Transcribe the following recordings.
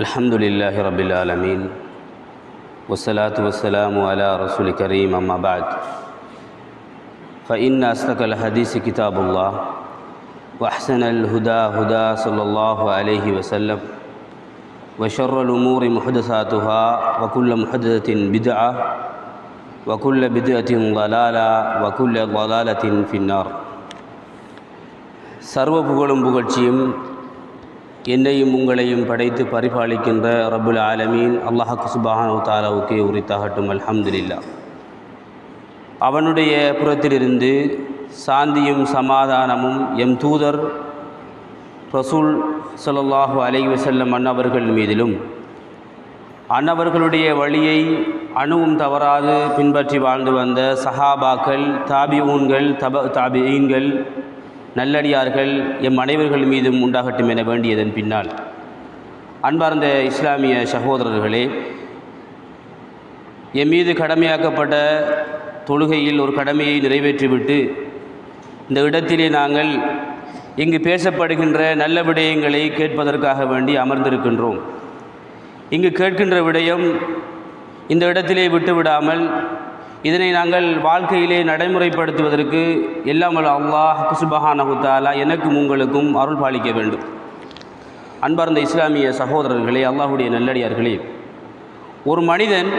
الحمد لله رب العالمين والصلاة والسلام على رسول كريم أما بعد فإن أصدق الحديث كتاب الله وأحسن الهدى هدى صلى الله عليه وسلم وشر الأمور محدثاتها وكل محدثة بدعة وكل بدعة ضلالة وكل ضلالة في النار. சர்வ புகழும் புகழ்ச்சியும் என்னையும் உங்களையும் படைத்து பரிபாலிக்கின்ற ரப்புல் ஆலமீன் அல்லாஹ் சுப்ஹானஹு வ தஆலாவுக்கே உரித்தாகட்டும். அல்ஹம்துலில்லாஹ். அவனுடைய புறத்திலிருந்து சாந்தியும் சமாதானமும் எம் தூதர் ரசூல் ஸல்லல்லாஹு அலைஹி வஸல்லம் அன்னவர்கள் மீதிலும் அன்னவர்களுடைய வழியை அணுவும் தவறாது பின்பற்றி வாழ்ந்து வந்த சஹாபாக்கள், தாபிஊன்கள், தாபிஈன்கள், நல்லடியார்கள் எம் அனைவர்கள் மீதும் உண்டாகட்டும் என வேண்டியதன் பின்னால், அன்பார்ந்த இஸ்லாமிய சகோதரர்களே, எம் மீது கடமையாக்கப்பட்ட தொழுகையில் ஒரு கடமையை நிறைவேற்றிவிட்டு இந்த இடத்திலே நாங்கள் இங்கு பேசப்படுகின்ற நல்ல விடயங்களை கேட்பதற்காக வேண்டி அமர்ந்திருக்கின்றோம். இங்கு கேட்கின்ற விடயம் இந்த இடத்திலே விட்டுவிடாமல் இதனை நாங்கள் வாழ்க்கையிலே நடைமுறைப்படுத்துவதற்கு எல்லாம் வல்ல அல்லாஹ் சுப்ஹானஹு வ தஆலா எனக்கும் உங்களுக்கும் அருள் பாலிக்க வேண்டும். அன்பார்ந்த இஸ்லாமிய சகோதரர்களே, அல்லாஹுடைய நல்லடியார்களே, ஒரு மனிதன்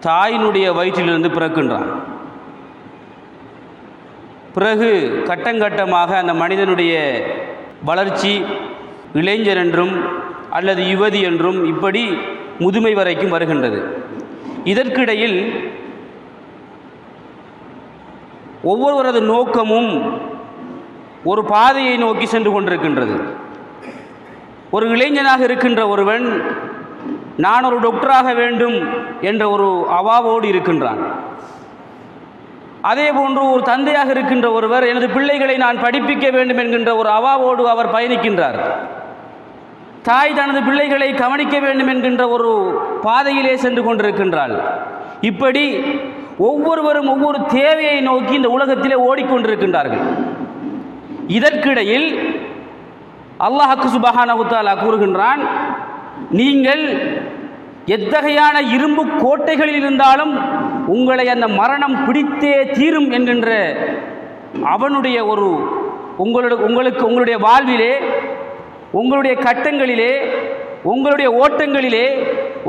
தாயினுடைய வயிற்றிலிருந்து பிறக்கின்றான். பிறகு கட்டங்கட்டமாக அந்த மனிதனுடைய வளர்ச்சி இளைஞர் என்றும் அல்லது யுவதி என்றும் இப்படி முதுமை வரைக்கும் வருகின்றது. இதற்கிடையில் ஒவ்வொருவரது நோக்கமும் ஒரு பாதையை நோக்கி சென்று கொண்டிருக்கின்றது. ஒரு இளைஞனாக இருக்கின்ற ஒருவன் நான் ஒரு டாக்டராக வேண்டும் என்ற ஒரு அவாவோடு இருக்கின்றான். அதே போன்று ஒரு தந்தையாக இருக்கின்ற ஒருவர் எனது பிள்ளைகளை நான் படிப்பிக்க வேண்டும் என்கின்ற ஒரு அவாவோடு அவர் பயணிக்கின்றார். தாய் தனது பிள்ளைகளை கவனிக்க வேண்டும் என்கின்ற ஒரு பாதையிலே சென்று கொண்டிருக்கின்றாள். இப்படி ஒவ்வொருவரும் ஒவ்வொரு தேவையை நோக்கி இந்த உலகத்திலே ஓடிக்கொண்டிருக்கின்றார்கள். இதற்கிடையில் அல்லாஹ் சுப்ஹானஹு வ தஆலா கூறுகின்றான், நீங்கள் எத்தகையான இரும்பு கோட்டைகளில் இருந்தாலும் உங்களை அந்த மரணம் பிடித்தே தீரும் என்கின்ற அவனுடைய ஒரு உங்களுடைய வாழ்விலே, உங்களுடைய கட்டங்களிலே, உங்களுடைய ஓட்டங்களிலே,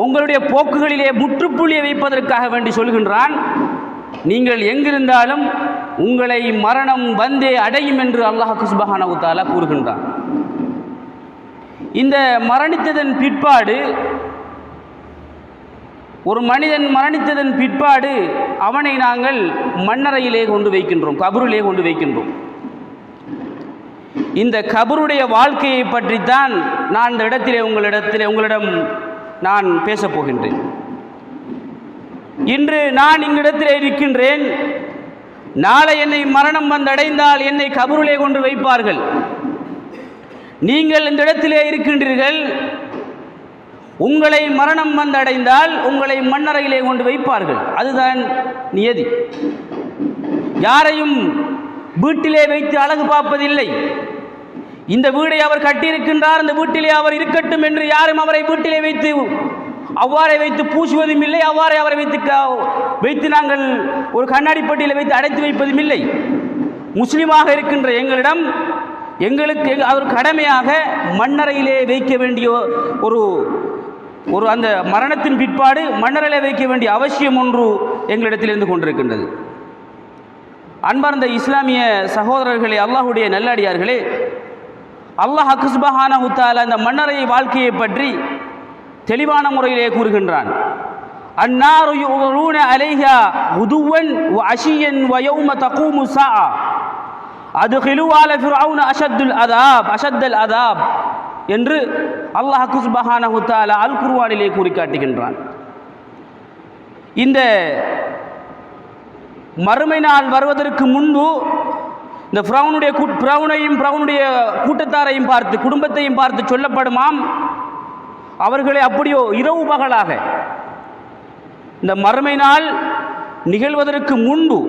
உங்களுடைய போக்குகளிலே முற்றுப்புள்ளியை வைப்பதற்காக வேண்டி சொல்கின்றான். நீங்கள் எங்கிருந்தாலும் உங்களை மரணம் வந்தே அடையும் என்று அல்லாஹ் சுப்ஹானஹு வ தஆலா கூறுகின்றான். இந்த மரணித்ததன் பிற்பாடு, ஒரு மனிதன் மரணித்ததன் பிற்பாடு அவனை நாங்கள் மண்ணறையிலே கொண்டு வைக்கின்றோம், கபரிலே கொண்டு வைக்கின்றோம். இந்த கபருடைய வாழ்க்கையை பற்றித்தான் நான் இந்த இடத்திலே உங்களிடம் நான் பேசப் போகின்றேன். இன்று நான் இங்கிடத்திலே இருக்கின்றேன். நாளை என்னை மரணம் வந்தடைந்தால் என்னை கபரிலே கொண்டு வைப்பார்கள். நீங்கள் இந்த இடத்திலே இருக்கின்றீர்கள். உங்களை மரணம் வந்தடைந்தால் உங்களை மண்ணறையிலே கொண்டு வைப்பார்கள். அதுதான் நியதி. யாரையும் வீட்டிலே வைத்து அழகு பார்ப்பதில்லை. இந்த வீடை அவர் கட்டியிருக்கின்றார், இந்த வீட்டிலே அவர் இருக்கட்டும் என்று யாரும் அவரை வீட்டிலே வைத்து அவ்வாறே வைத்து பூசுவதும் இல்லை. அவ்வாறே அவரை வைத்து நாங்கள் ஒரு கண்ணாடி பெட்டியில் வைத்து அடைத்து வைப்பதும் இல்லை. முஸ்லீமாக இருக்கின்ற எங்களுக்கு அவர் கடமையாக மண்ணறையிலே வைக்க வேண்டிய ஒரு அந்த மரணத்தின் பிற்பாடு மண்ணறையிலே வைக்க வேண்டிய அவசியம் ஒன்று எங்களிடத்தில் இருந்து கொண்டிருக்கின்றது. அன்பார்ந்த இஸ்லாமிய சகோதரர்களே, அல்லாஹுடைய நல்லடியார்களே, அல்லாஹ் சுப்ஹானஹு வ தஆலா இந்த மண்ணறை வாழ்க்கையை பற்றி தெளிவான முறையிலே கூறுகின்றான். அன்னாரு யுரூன அலைஹா குதுவன் வ அஷியன் வ யௌம தகூமு ஸாஅ அத்கிலு ஆல ஃபிர்அவுன அஷத்தல் அதாப் என்று அல்லாஹ் சுப்ஹானஹு வ தஆலா அல் குர்ஆனிலே கூறி காட்டுகின்றான். இந்த மறுமை நாள் வருவதற்கு முன்பு இந்த ஃபிரௌனையும் கூட்டத்தாரையும் பார்த்து, குடும்பத்தையும் பார்த்து சொல்லப்படுமாம், அவர்களை அப்படியோ இரவு பகலாக இந்த மறுமை நாள் நிகழ்வதற்கு முன்பு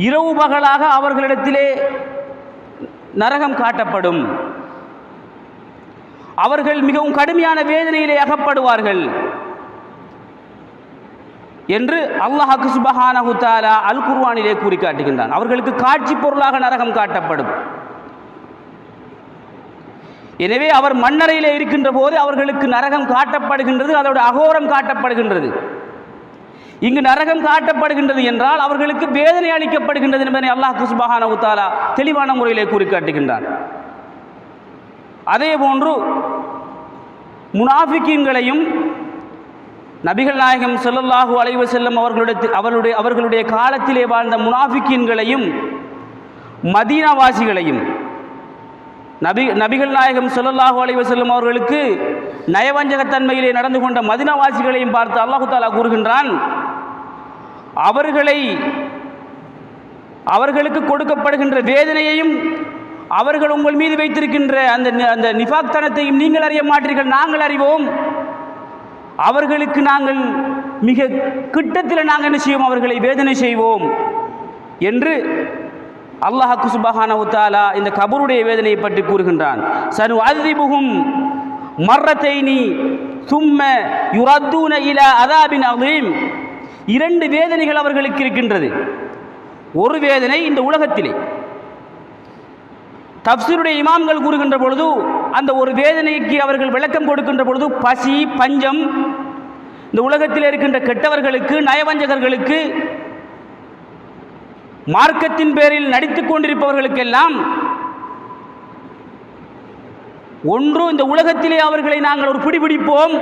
இரவு பகலாக அவர்களிடத்திலே நரகம் காட்டப்படும். அவர்கள் மிகவும் கடுமையான வேதனையிலே அகப்படுவார்கள் என்று அல்லாஹ் சுப்ஹானஹு தஆலா அல் குர்ஆனிலே கூறி காட்டுகின்றான். அவர்களுக்கு காட்சி பொருளாக நரகம் காட்டப்படும். எனவே அவர் மண்ணறையிலே இருக்கின்ற போது அவர்களுக்கு நரகம் காட்டப்படுகின்றது, அதோட அகோரம் காட்டப்படுகின்றது. இங்கு நரகம் காட்டப்படுகின்றது என்றால் அவர்களுக்கு வேதனை அளிக்கப்படுகின்றது என்பதை அல்லாஹ் சுப்ஹானஹு தஆலா தெளிவான முறையிலே கூறி காட்டுகின்றான். அதே போன்று முனாஃபிகீன்களையும் நபிகள் நாயகம் ஸல்லல்லாஹு அலைஹி வஸல்லம் அவர்களுடைய காலத்திலே வாழ்ந்த முனாஃபிகீன்களையும் மதீனாவாசிகளையும் நபிகள் நாயகம் ஸல்லல்லாஹு அலைஹி வஸல்லம் அவர்களுக்கு நயவஞ்சகத்தன்மையிலே நடந்து கொண்ட மதீனாவாசிகளையும் பார்த்து அல்லாஹ் தஆலா கூறுகின்றான், அவர்களுக்கு கொடுக்கப்படுகின்ற வேதனையையும் அவர்கள் உங்கள் மீது வைத்திருக்கின்ற அந்த நிஃபாக்தனத்தையும் நீங்கள் அறிய மாட்டீர்கள், நாங்கள் அறிவோம். அவர்களுக்கு நாங்கள் மிக கிட்டத்தில் நாங்கள் என்ன செய்வோம், அவர்களை வேதனை செய்வோம் என்று அல்லாஹ் சுப்ஹானஹு தஆலா இந்த கபருடைய வேதனையை பற்றி கூறுகின்றான். சனுஅذிபுஹும் மர்ரத்தைனி சும்ம யுரத்தூன இலா அஸாபின் அதீம். இரண்டு வேதனைகள் அவர்களுக்கு இருக்கின்றது. ஒரு வேதனை இந்த உலகத்திலே, தஃப்சீருடைய இமாம்கள் கூறுகின்ற பொழுது அந்த ஒரு வேதனைக்கு அவர்கள் விளக்கம் கொடுக்கின்ற பொழுது பசி, பஞ்சம், இந்த உலகத்தில் இருக்கின்ற கெட்டவர்களுக்கு, நயவஞ்சகர்களுக்கு, மார்க்கத்தின் பேரில் நடித்துக் கொண்டிருப்பவர்களுக்கெல்லாம் ஒன்று இந்த உலகத்திலே அவர்களை நாங்கள் ஒரு பிடிபிடிப்போம்,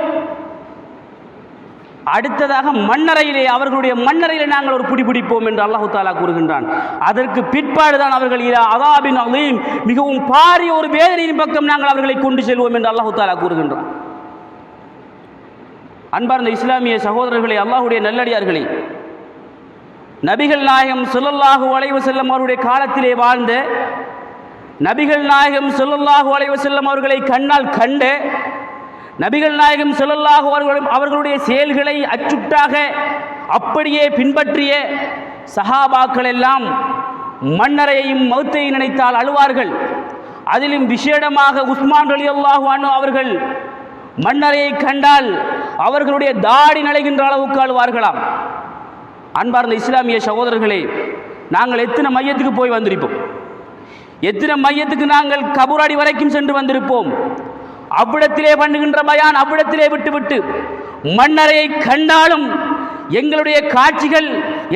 அடுத்ததாக மண்ணறையிலே அவர்களுடைய மண்ணறையிலே நாங்கள் ஒரு பிடிபிடிப்போம் என்று அல்லாஹ் தஆலா கூறுகின்றான். அதற்கு பிற்பாடுதான் அவர்கள் இலா அஸாபின் அதீம், மிகவும் பாரிய ஒரு வேதனையின் பக்கம் நாங்கள் அவர்களை கொண்டு செல்வோம் என்று அல்லாஹ் தஆலா கூறுகின்றான். அன்பார்ந்த இஸ்லாமிய சகோதரர்களே, அல்லாஹ்வுடைய நல்லடியார்களே, நபிகள் நாயகம் ஸல்லல்லாஹு அலைஹி வஸல்லம் அவருடைய காலத்திலே வாழ்ந்த, நபிகள் நாயகம் ஸல்லல்லாஹு அலைஹி வஸல்லம் அவர்களை கண்ணால் கண்ட, நபிகள் நாயகம் ஸல்லல்லாஹு அவர்களுடைய செயல்களை அச்சுட்டாக அப்படியே பின்பற்றிய சஹாபாக்கள் எல்லாம் மண்ணறையையும் மௌத்தையும் நினைத்தால் அழுவார்கள். அதிலும் விசேடமாக உஸ்மான் ரலியல்லாஹு அன்ஹு அவர்கள் மண்ணறையை கண்டால் அவர்களுடைய தாடி நலைகின்ற அளவுக்கு அழுவார்களாம். அன்பார்ந்த இஸ்லாமிய சகோதரர்களே, நாங்கள் எத்தனை மையத்துக்கு போய் வந்திருப்போம், எத்தனை மையத்துக்கு நாங்கள் கபூராடி வரைக்கும் சென்று வந்திருப்போம். அவ்விடத்திலே பண்ணுகின்ற பயான் அவ்விடத்திலே விட்டுவிட்டு மண்ணறையை கண்டாலும் எங்களுடைய காட்சிகள்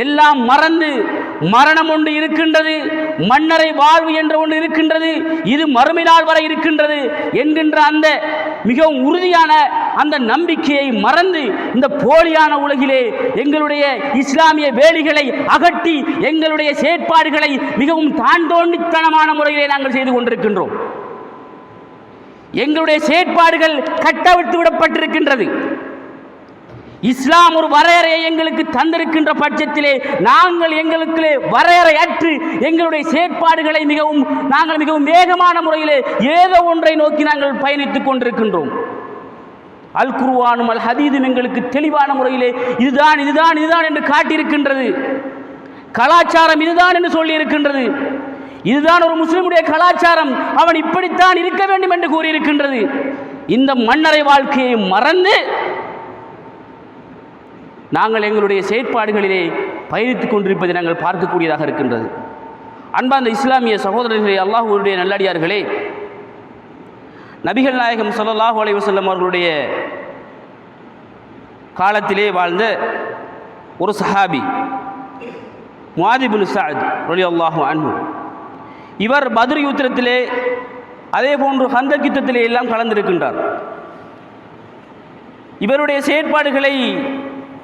எல்லாம் மறந்து மரணம் ஒன்று இருக்கின்றது, மண்ணறை வாழ்வு என்ற ஒன்று இருக்கின்றது, இது மறுமை நாள் வரை இருக்கின்றது என்கின்ற அந்த மிகவும் உறுதியான அந்த நம்பிக்கையை மறந்து இந்த போலியான உலகிலே எங்களுடைய இஸ்லாமிய வேலிகளை அகற்றி எங்களுடைய செயற்பாடுகளை மிகவும் தாண்டோண்டித்தனமான முறையிலே நாங்கள் செய்து கொண்டிருக்கின்றோம். எங்களுடைய செயற்பாடுகள் கட்டவிழ்த்து விடப்பட்டிருக்கின்றது. இஸ்லாம் ஒரு வரையறையை எங்களுக்கு தந்திருக்கின்ற பட்சத்திலே நாங்கள் எங்களுக்கு வரையறையற்று எங்களுடைய செயற்பாடுகளை நாங்கள் மிகவும் வேகமான முறையிலே ஏதோ ஒன்றை நோக்கி நாங்கள் பயணித்துக் கொண்டிருக்கின்றோம். அல் குர்ஆனும் அல் ஹதீதும் எங்களுக்கு தெளிவான முறையிலே இதுதான் இதுதான் இதுதான் என்று காட்டியிருக்கின்றது. கலாச்சாரம் இதுதான் என்று சொல்லி இருக்கின்றது. இதுதான் ஒரு முஸ்லிமுடைய கலாச்சாரம், அவன் இப்படித்தான் இருக்க வேண்டும் என்று கூறியிருக்கின்றது. இந்த மண்ணறை வாழ்க்கையை மறந்து நாங்கள் எங்களுடைய செயற்பாடுகளிலே பயணித்துக் கொண்டிருப்பதை நாங்கள் பார்க்கக்கூடியதாக இருக்கின்றது. அன்பார்ந்த இஸ்லாமிய சகோதரர்களே, அல்லாஹ்வுடைய நல்லடியார்களே, நபிகள் நாயகம் ஸல்லல்லாஹு அலைஹி வஸல்லம் அவர்களுடைய காலத்திலே வாழ்ந்த ஒரு சஹாபி முஆத் இப்னு ஸஅத் ரலியல்லாஹு அன்ஹு, இவர் பத்ர் யுத்தத்திலே அதே போன்று ஹந்தக் யுத்தத்திலே எல்லாம் கலந்திருக்கின்றார். இவருடைய செயற்பாடுகளை,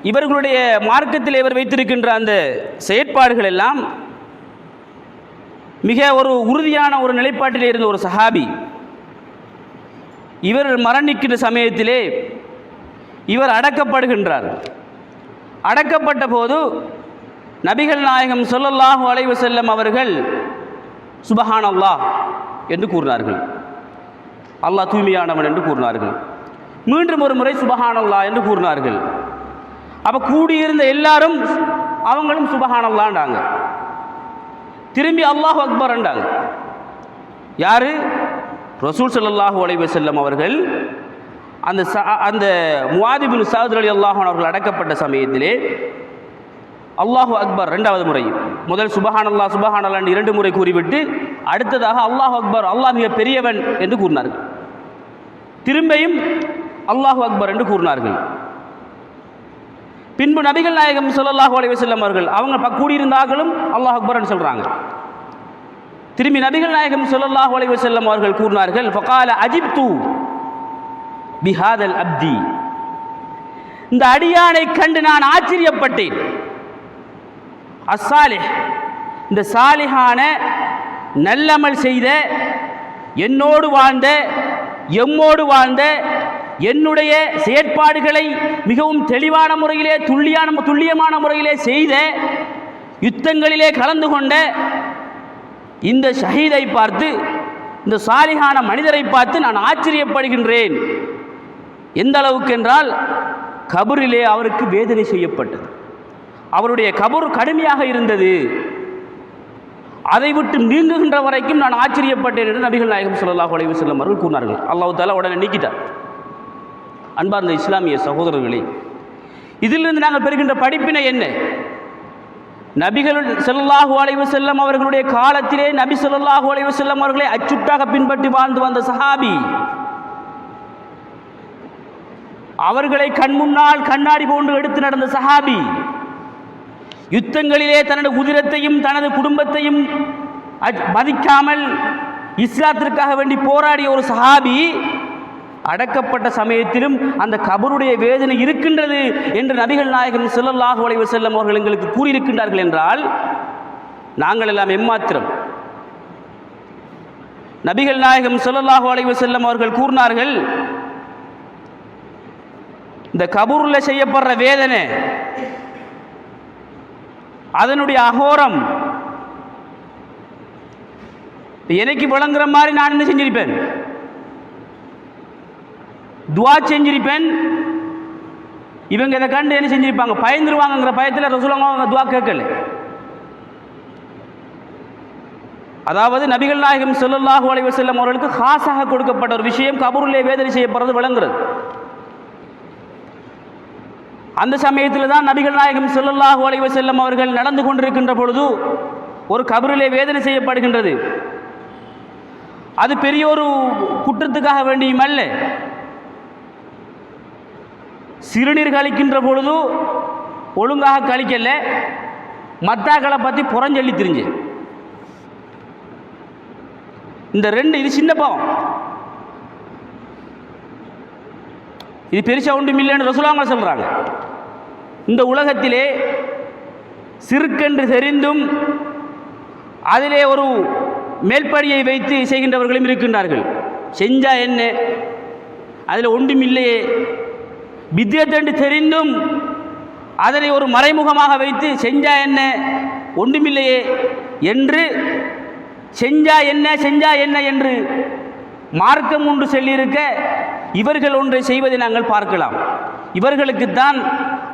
இவர்களுடைய மார்க்கத்தில் இவர் வைத்திருக்கின்ற அந்த செயற்பாடுகள் எல்லாம் மிக ஒரு உறுதியான ஒரு நிலைப்பாட்டிலே இருந்த ஒரு சஹாபி. இவர் மரணிக்கின்ற சமயத்திலே இவர் அடக்கப்படுகின்றார். அடக்கப்பட்ட போது நபிகள் நாயகம் ஸல்லல்லாஹு அலைஹி வஸல்லம் அவர்கள் சுப்ஹானல்லாஹ் என்று கூறினார்கள், அல்லாஹ் தூய்மையானவன் என்று கூறினார்கள். மீண்டும் ஒரு முறை சுப்ஹானல்லாஹ் என்று கூறினார்கள். அப்போ கூடியிருந்த எல்லாரும் அவங்களும் சுப்ஹானல்லாஹ்ன்றாங்க. திரும்பி அல்லாஹு அக்பர்ன்றாங்க. யாரு? ரசூல் ஸல்லல்லாஹு அலைஹி வஸல்லம் அவர்கள் அந்த முஆத் இப்னு ஸஅத் ரலியல்லாஹு அன்ஹு அவர்கள் அடக்கப்பட்ட சமயத்திலே அல்லாஹு அக்பர் 2வது முறை, முதல் சுபஹானல்லாஹ் சுபஹானல்லாஹ் என்று 2 முறை கூறிவிட்டு அடுத்ததாக அல்லாஹு அக்பர், அல்லாஹ் மிக பெரியவன் என்று கூறினார்கள். திரும்பியும் அல்லாஹு அக்பர் என்று கூறினார்கள். பின்பு நபிகள் நாயகம் ஸல்லல்லாஹு அலைஹி வஸல்லம் அவர்கள் அவங்க கூடியிருந்தார்களும் அல்லாஹு அக்பர் என்று சொல்றாங்க. திரும்பி நபிகள் நாயகம் ஸல்லல்லாஹு அலைஹி வஸல்லம் அவர்கள் கூறினார்கள், ஃபகால அஜிப்து பிஹாதல் அப்தி, இந்த அடியானை கண்டு நான் ஆச்சரியப்பட்டேன். அஸ்ஸாலிஹ், இந்த சாலிஹான நல்லமல் செய்த, என்னோடு வாழ்ந்த, எம்மோடு வாழ்ந்த, என்னுடைய செயற்பாடுகளை மிகவும் தெளிவான முறையிலே துல்லியமான முறையிலே செய்த, யுத்தங்களிலே கலந்து கொண்ட இந்த ஷஹீதை பார்த்து, இந்த சாலிஹான மனிதரை பார்த்து நான் ஆச்சரியப்படுகின்றேன். எந்த அளவுக்கு என்றால், கபரிலே அவருக்கு வேதனை செய்யப்பட்டது, அவருடைய கபர் கடுமையாக இருந்தது, அதை விட்டு நீங்குகின்ற வரைக்கும் நான் ஆச்சரியப்பட்டேன் என்று நபிகள் நாயகம் ஸல்லல்லாஹு அலைஹி வஸல்லம் அவர்கள் கூறினார்கள். அல்லாஹ் தஆலா உடனே நீக்கிட்டார். அன்பார்ந்த இஸ்லாமிய சகோதரர்களே, இதிலிருந்து நாங்கள் பெறுகின்ற படிப்பினை என்ன? நபிகள் ஸல்லல்லாஹு அலைஹி வஸல்லம் அவர்களுடைய காலத்திலே நபி ஸல்லல்லாஹு அலைஹி வஸல்லம் அவர்களை அச்சுட்டாக பின்பற்றி வாழ்ந்து வந்த சஹாபி, அவர்களை கண் முன்னால் கண்ணாடி போன்று எடுத்து நடந்த சஹாபி, யுத்தங்களிலே தனது உதிரத்தையும் தனது குடும்பத்தையும் மதிக்காமல் இஸ்லாத்திற்காக வேண்டி போராடிய ஒரு சஹாபி அடக்கப்பட்ட சமயத்திலும் அந்த கபருடைய வேதனை இருக்கின்றது என்று நபிகள் நாயகம் ஸல்லல்லாஹு அலைஹி வஸல்லம் அவர்கள் எங்களுக்கு கூறியிருக்கின்றார்கள் என்றால் நாங்கள் எல்லாம் எம்மாத்திரம்? நபிகள் நாயகம் ஸல்லல்லாஹு அலைஹி வஸல்லம் அவர்கள் கூறினார்கள், இந்த கபூரில் செய்யப்படுற வேதனை, அதனுடைய அகோரம் எனக்கு விளங்குற மாதிரி நான் என்ன செஞ்சிருப்பேன்? துவா செஞ்சிருப்பேன். இவங்க இதை கண்டு என்ன செஞ்சிருப்பாங்க? பயந்துருவாங்கங்கிற பயத்தில் ரசூலுல்லாஹ் துவா கேட்கல. அதாவது நபிகள் நாயகம் ஸல்லல்லாஹு அலைஹி வஸல்லம் அவர்களுக்கு காசாக கொடுக்கப்பட்ட ஒரு விஷயம் கபூரிலே வேதனை செய்யப்படுறது விளங்குறது. அந்த சமயத்தில் தான் நபிகள் நாயகம் ஸல்லல்லாஹு அலைஹி வஸல்லம் அவர்கள் நடந்து கொண்டிருக்கின்ற பொழுது ஒரு கபரிலே வேதனை செய்யப்படுகின்றது. அது பெரிய ஒரு குற்றத்துக்காக வேண்டியும் அல்ல. சிறுநீர் கழிக்கின்ற பொழுது ஒழுங்காக கழிக்கல, மத்தாக்களை பற்றி புறஞ்சொல்லி திரிஞ்சு. இந்த ரெண்டு, இது சின்ன பாவம், இது பெருசா ஒன்றும் இல்லைன்னு ரசூலுல்லாஹ் சொல்றாங்க. இந்த உலகத்திலே சிறுக்கென்று தெரிந்தும் அதிலே ஒரு மேல்படியை வைத்து செய்கின்றவர்களும் இருக்கின்றார்கள். செஞ்சா என்ன, அதில் ஒன்றும் இல்லையே, பித்அத் தெரிந்தும் அதனை ஒரு மறைமுகமாக வைத்து செஞ்சா என்ன, ஒன்றுமில்லையே என்று செஞ்சா என்ன என்று மார்க்கம் ஒன்று சொல்லியிருக்க இவர்கள் ஒன்றை செய்வதை நாங்கள் பார்க்கலாம். இவர்களுக்குத்தான்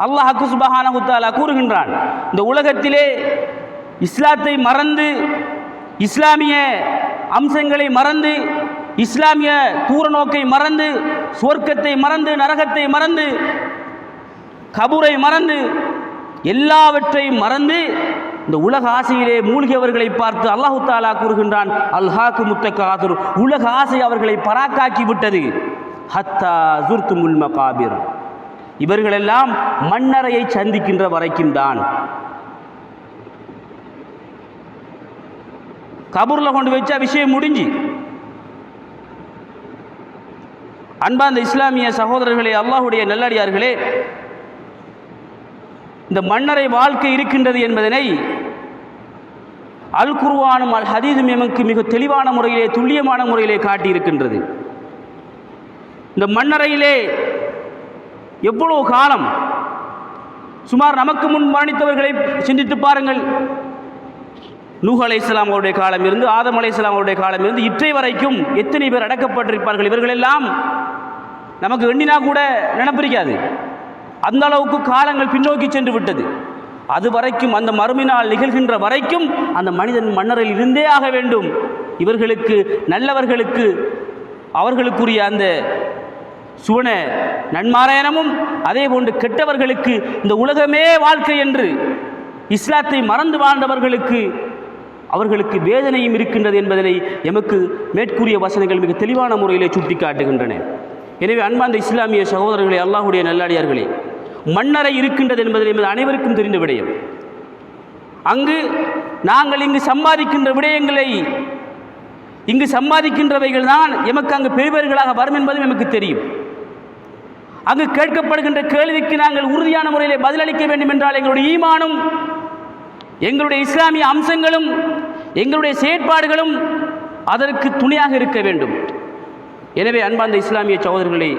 அல்லாஹ் சுப்ஹானஹு வ தஆலா கூறுகின்றான், இந்த உலகத்திலே இஸ்லாத்தை மறந்து, இஸ்லாமிய அம்சங்களை மறந்து, இஸ்லாமிய தூரநோக்கை மறந்து, சுவர்க்கத்தை மறந்து, நரகத்தை மறந்து, கபூரை மறந்து, எல்லாவற்றையும் மறந்து இந்த உலக ஆசையிலே மூழ்கியவர்களை பார்த்து அல்லாஹ் தஆலா கூறுகின்றான், அல்ஹாக்கு முத்தகாதுர், உலக ஆசை அவர்களை பராக்காக்கி விட்டது. ஹத்தா ஜுர்துமுல் மகாபிர், இவர்களெல்லாம் மண்ணறையை சந்திக்கின்ற வரைக்கும் தான். கபூரில் கொண்டு வச்சா விஷயம் முடிஞ்சு. அன்பார்ந்த இஸ்லாமிய சகோதரர்களே, அல்லாஹ்வுடைய நல்லடியார்களே, இந்த மண்ணறை வாழ்க்கை இருக்கின்றது என்பதனை அல் குர்ஆனும் அல் ஹதீஸும் எமக்கு மிக தெளிவான முறையிலே, துல்லியமான முறையிலே காட்டியிருக்கின்றது. இந்த மண்ணறையிலே எவ்வளவு காலம், சுமார் நமக்கு முன் மரணித்தவர்களை சிந்தித்து பாருங்கள். நூஹ் அலைஹிஸ்ஸலாம் அவருடைய காலம் இருந்து, ஆதம் அலைஹிஸ்ஸலாம் அவருடைய காலம் இருந்து இற்றை வரைக்கும் எத்தனை பேர் அடக்கப்பட்டிருப்பார்கள். இவர்களெல்லாம் நமக்கு எண்ணினா கூட நினைப்பிருக்காது. அந்த அளவுக்கு காலங்கள் பின்னோக்கி சென்று விட்டது. அது வரைக்கும், அந்த மறுமையினால் நிகழ்கின்ற வரைக்கும் அந்த மனிதன் மண்ணறையில் இருந்தே ஆக வேண்டும். இவர்களுக்கு, நல்லவர்களுக்கு அவர்களுக்குரிய அந்த சுவன நன்மாராயணமும் அதே போன்று கெட்டவர்களுக்கு இந்த உலகமே வாழ்க்கை என்று இஸ்லாத்தை மறந்து வாழ்ந்தவர்களுக்கு அவர்களுக்கு வேதனையும் இருக்கின்றது என்பதனை எமக்கு மேற்கூறிய வசனங்கள் மிக தெளிவான முறையிலே சுட்டி காட்டுகின்றன. எனவே அன்பார்ந்த இஸ்லாமிய சகோதரர்களே, அல்லாஹுடைய நல்லடியார்களே, மண்ணறை இருக்கின்றது என்பதை எமது அனைவருக்கும் தெரிந்த விடயம். அங்கு நாங்கள் இங்கு சம்பாதிக்கின்ற விடயங்களை, இங்கு சம்பாதிக்கின்றவைகள் தான் எமக்கு அங்கு பெரியவர்களாக வரும் என்பதும் எமக்கு தெரியும். அங்கு கேட்கப்படுகின்ற கேள்விக்கு நாங்கள் உறுதியான முறையிலே பதிலளிக்க வேண்டும் என்றால் எங்களுடைய ஈமானும் எங்களுடைய இஸ்லாமிய அம்சங்களும் எங்களுடைய செயற்பாடுகளும் அதற்கு துணையாக இருக்க வேண்டும். எனவே அன்பார்ந்த இஸ்லாமிய சகோதரர்களே,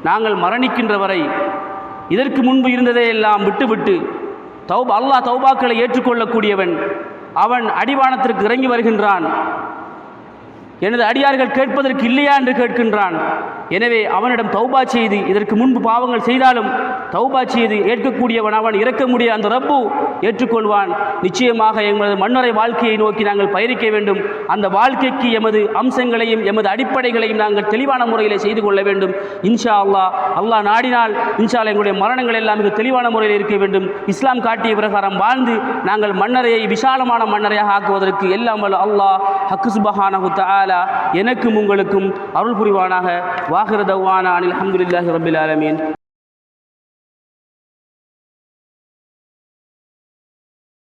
நாங்கள் மரணிக்கின்ற வரை இதற்கு முன்பு இருந்ததை எல்லாம் விட்டுவிட்டு அல்லாஹ் தௌபாக்களை ஏற்றுக்கொள்ளக்கூடியவன். அவன் அடிவானத்திற்கு இறங்கி வருகின்றான். எனது அடியார்கள் கேட்பதற்கு இல்லையா என்று கேட்கின்றான். எனவே அவனிடம் தௌபா செய்து, இதற்கு முன்பு பாவங்கள் செய்தாலும் தௌபா செய்து ஏற்கக்கூடியவன் அவன், இறக்கக்கூடிய அந்த ரப்பு ஏற்றுக்கொள்வான். நிச்சயமாக எமது மன்னரை வாழ்க்கையை நோக்கி நாங்கள் பயணிக்க வேண்டும். அந்த வாழ்க்கைக்கு எமது அம்சங்களையும் எமது அடிப்படைகளையும் நாங்கள் தெளிவான முறையில் செய்து கொள்ள வேண்டும். இன்ஷா அல்லாஹ், அல்லாஹ் நாடினால் இன்ஷா அல்லாஹ் எங்களுடைய மரணங்கள் எல்லாம் மிக தெளிவான முறையில் இருக்க வேண்டும். இஸ்லாம் காட்டிய பிரகாரம் வாழ்ந்து நாங்கள் மன்னரையை விசாலமான மன்னரையாக ஆக்குவதற்கு எல்லாம் அல்லாஹ் ஹக்கு சுப்ஹானஹு தஆலா எனக்கும் உங்களுக்கும் அருள் புரிவானாக. வாஹிரு தஅவானா அனில் ஹம்துலில்லாஹி ரப்பில் ஆலமீன்.